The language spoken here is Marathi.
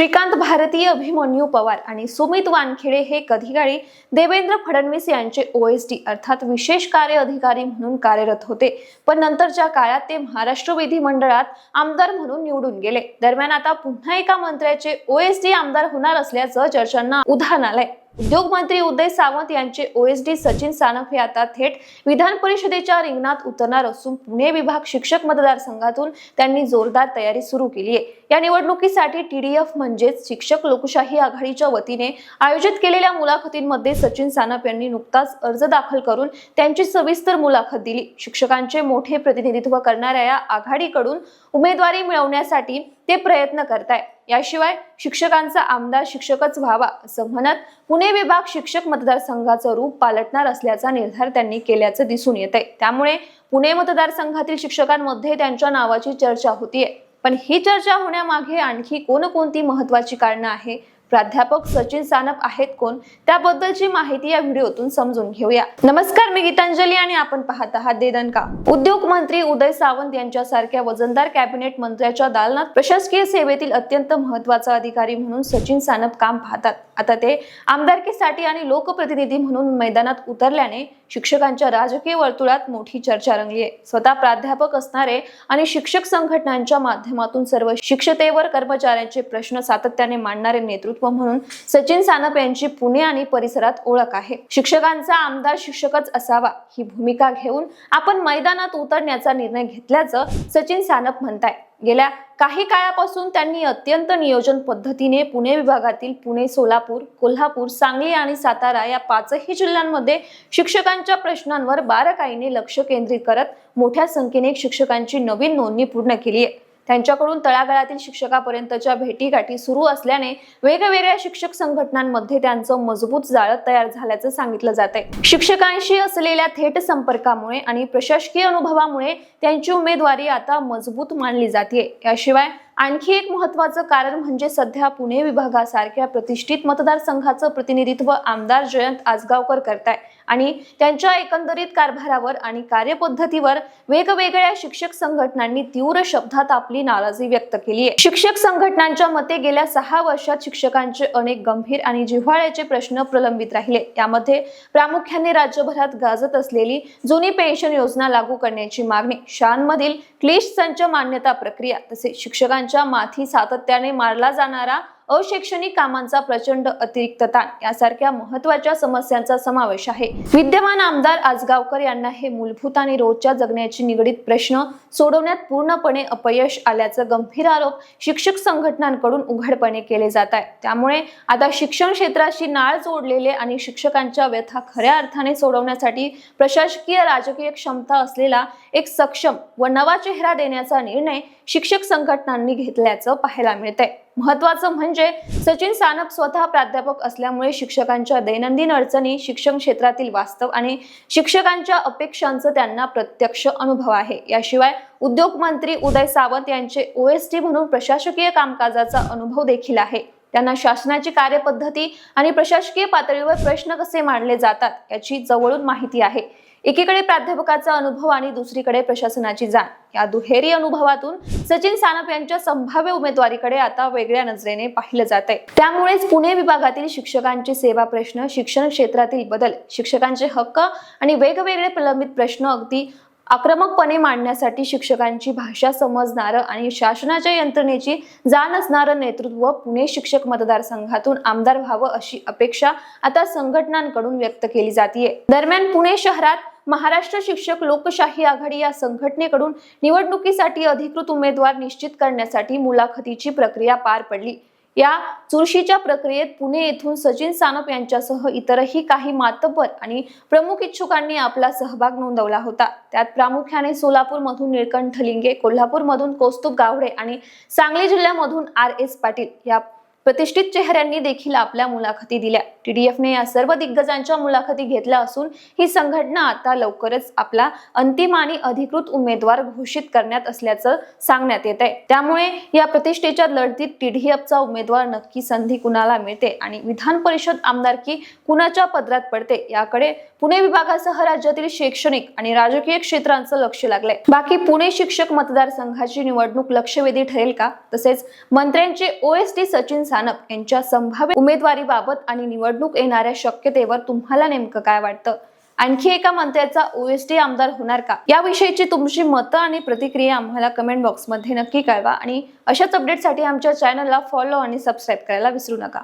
श्रीकांत भारती, अभिमन्यू पवार आणि सुमित वानखेडे हे कधीकाळी देवेंद्र फडणवीस यांचे ओएसडी अर्थात विशेष कार्य अधिकारी म्हणून कार्यरत होते, पण नंतरच्या काळात ते महाराष्ट्र विधिमंडळात आमदार म्हणून निवडून गेले। दरम्यान आता पुन्हा एका मंत्र्याचे ओएसडी आमदार होणार असल्याचं चर्चांना उधाण आलंय। उद्योग मंत्री उदय सामंत यांचे ओएसडी सचिन सानप हे आता थेट विधान परिषदेच्या रिंगणात उतरणार असून पुणे विभाग शिक्षक मतदारसंघातून त्यांनी जोरदार तयारी सुरू केली आहे। या निवडणुकीसाठी टीडीएफ म्हणजेच शिक्षक लोकशाही आघाडीच्या वतीने आयोजित केलेल्या मुलाखतींमध्ये सचिन सानप यांनी नुकताच अर्ज दाखल करून त्यांची सविस्तर मुलाखत दिली। शिक्षकांचे मोठे प्रतिनिधित्व करणाऱ्या या आघाडीकडून उमेदवारी मिळवण्यासाठी ते प्रयत्न करताय। याशिवाय शिक्षकांचा आमदार शिक्षकच व्हावा असं म्हणत पुणे विभाग शिक्षक मतदारसंघाचं रूप पालटणार असल्याचा निर्धार त्यांनी केल्याचं दिसून येत आहे। त्यामुळे पुणे मतदारसंघातील शिक्षकांमध्ये त्यांच्या नावाची चर्चा होतीये, पण ही चर्चा होण्यामागे आणखी कोणकोणती महत्त्वाची कारणं आहे, प्राध्यापक सचिन सानप आहेत कोण, त्याबद्दलची माहिती या व्हिडिओतून समजून घेऊया। नमस्कार, मी गीतांजली आणि आपण पाहत आहात दणका। उद्योग मंत्री उदय सामंत यांच्यासारख्या वजनदार कॅबिनेट मंत्र्याच्या दालनात प्रशासकीय सेवेतील अत्यंत महत्त्वाचा अधिकारी म्हणून सचिन सानप काम पाहतात। आता ते आमदारकीसाठी आणि लोकप्रतिनिधी म्हणून मैदानात उतरल्याने शिक्षकांच्या राजकीय वर्तुळात मोठी चर्चा रंगली आहे। स्वतः प्राध्यापक असणारे आणि शिक्षक संघटनांच्या माध्यमातून सर्व शिक्षतेवर कर्मचाऱ्यांचे प्रश्न सातत्याने मांडणारे नेतृत्व म्हणून सचिन सानप यांची पुणे आणि परिसरात ओळख आहे। शिक्षकांचा आमदार शिक्षकच असावा ही भूमिका घेऊन आपण मैदानात उतरण्याचा निर्णय घेतल्याचं सचिन सानप म्हणताय। गेल्या काही काळापासून त्यांनी अत्यंत नियोजन पद्धतीने पुणे विभागातील पुणे, सोलापूर, कोल्हापूर, सांगली आणि सातारा या पाचही जिल्ह्यांमध्ये शिक्षकांच्या प्रश्नांवर बारकाईने लक्ष केंद्रित करत मोठ्या संख्येने शिक्षकांची नवीन नोंदणी पूर्ण केली आहे। त्यांच्याकडून तळागाळातील शिक्षकापर्यंतच्या भेटीगाठी सुरू असल्याने वेगवेगळ्या शिक्षक संघटनांमध्ये त्यांचं मजबूत जाळं तयार झाल्याचं सांगितलं जात आहे। शिक्षकांशी असलेल्या थेट संपर्कामुळे आणि प्रशासकीय अनुभवामुळे त्यांची उमेदवारी आता मजबूत मानली जाते। याशिवाय आणखी एक महत्त्वाचं कारण म्हणजे सध्या पुणे विभागासारख्या प्रतिष्ठित मतदारसंघाचं प्रतिनिधित्व आमदार जयंत आसगावकर करताय आणि त्यांच्या एकंदरीत कारभारावर आणि कार्यपद्धतीवर वेगवेगळ्या शिक्षक संघटनांनी तीव्र शब्दात आपली नाराजी व्यक्त केली आहे। शिक्षक संघटनांच्या मते गेल्या 6 वर्षात शिक्षकांचे अनेक गंभीर आणि जिव्हाळ्याचे प्रश्न प्रलंबित राहिले। यामध्ये प्रामुख्याने राज्यभरात गाजत असलेली जुनी पेन्शन योजना लागू करण्याची मागणी, शाळांमधील क्लिष्ट संच मान्यता प्रक्रिया, तसेच शिक्षकांच्या माथी सातत्याने मारला जाणारा अशैक्षणिक कामांचा प्रचंड अतिरिक्त ताण यासारख्या महत्त्वाच्या समस्यांचा समावेश आहे। विद्यमान आमदार आसगावकर यांना हे मूलभूत आणि रोजच्या जगण्याची निगडीत प्रश्न सोडवण्यात पूर्णपणे अपयश आल्याचा गंभीर आरोप शिक्षक संघटनांकडून उघडपणे केले जात आहे। त्यामुळे आता शिक्षण क्षेत्राशी नाळ जोडलेले आणि शिक्षकांच्या व्यथा खऱ्या अर्थाने सोडवण्यासाठी प्रशासकीय राजकीय क्षमता असलेला एक सक्षम व नवा चेहरा देण्याचा निर्णय शिक्षक संघटनांनी घेतल्याचं पाहायला मिळतंय। महत्त्वाचं म्हणजे सचिन सानप स्वतः प्राध्यापक असल्यामुळे शिक्षकांच्या दैनंदिन अडचणी, शिक्षण क्षेत्रातील वास्तव आणि शिक्षकांच्या अपेक्षांचा त्यांना प्रत्यक्ष अनुभव आहे। याशिवाय उद्योग मंत्री उदय सामंत यांचे ओएसडी म्हणून प्रशासकीय कामकाजाचा अनुभव देखील आहे। त्यांना शासनाची कार्यपद्धती आणि प्रशासकीय पातळीवर प्रश्न कसे मांडले जातात याची जवळून माहिती आहे। एकीकडे प्राध्यापकाचा अनुभव आणि दुसरीकडे प्रशासनाची जाण, या दुहेरी अनुभवातून सचिन सानप यांच्या संभाव्य उमेदवारीकडे आता वेगळ्या नजरेने पाहिलं जात आहे। त्यामुळेच पुणे विभागातील शिक्षकांचे सेवा प्रश्न, शिक्षण क्षेत्रातील बदल, शिक्षकांचे हक्क आणि वेगवेगळे प्रलंबित प्रश्न अगदी आक्रमकपणे मांडण्यासाठी शिक्षकांची भाषा समजणारं आणि शासनाच्या यंत्रणेची जाण असणारं नेतृत्व पुणे शिक्षक मतदारसंघातून आमदार व्हावं अशी अपेक्षा आता संघटनांकडून व्यक्त केली जाते। दरम्यान पुणे शहरात महाराष्ट्र शिक्षक लोकशाही आघाडी या संघटनेकडून निवडणुकीसाठी अधिकृत उमेदवार निश्चित करण्यासाठी मुलाखतीची प्रक्रिया पार पडली। या चुरशीच्या प्रक्रियेत पुणे येथून सचिन सानप यांच्यासह इतरही काही मातब्बर आणि प्रमुख इच्छुकांनी आपला सहभाग नोंदवला होता। त्यात प्रामुख्याने सोलापूरमधून निळकंठ लिंगे, कोल्हापूरमधून कौस्तुभ गावडे आणि सांगली जिल्ह्यामधून RS पाटील या प्रतिष्ठित चेहऱ्यांनी देखील आपल्या मुलाखती दिल्या। टीडीएफने या सर्व दिग्गजांच्या मुलाखती घेतल्या असून ही संघटना आता लवकरच आपला अंतिम आणि अधिकृत उमेदवार घोषित करण्यात असल्याचं सांगण्यात येत आहे। त्यामुळे या प्रतिष्ठेच्या लढतीत टीडीएफचा उमेदवार नक्की संधी कुणाला मिळते आणि विधान परिषद आमदारकी कुणाच्या पदरात पडते याकडे पुणे विभागासह राज्यातील शैक्षणिक आणि राजकीय क्षेत्रांचं लक्ष लागलंय। बाकी पुणे शिक्षक मतदारसंघाची निवडणूक लक्षवेधी ठरेल का? तसेच मंत्र्यांचे ओएसडी सचिन सानप यांच्या संभाव्य उमेदवारीबाबत आणि निवडणूक येणाऱ्या शक्यतेवर तुम्हाला नेमकं काय वाटतं? आणखी एका मंत्र्याचा ओएसडी आमदार होणार का? याविषयीची तुमची मतं आणि प्रतिक्रिया आम्हाला कमेंट बॉक्समध्ये नक्की कळवा आणि अशाच अपडेटसाठी आमच्या चॅनलला फॉलो आणि सबस्क्राईब करायला विसरू नका.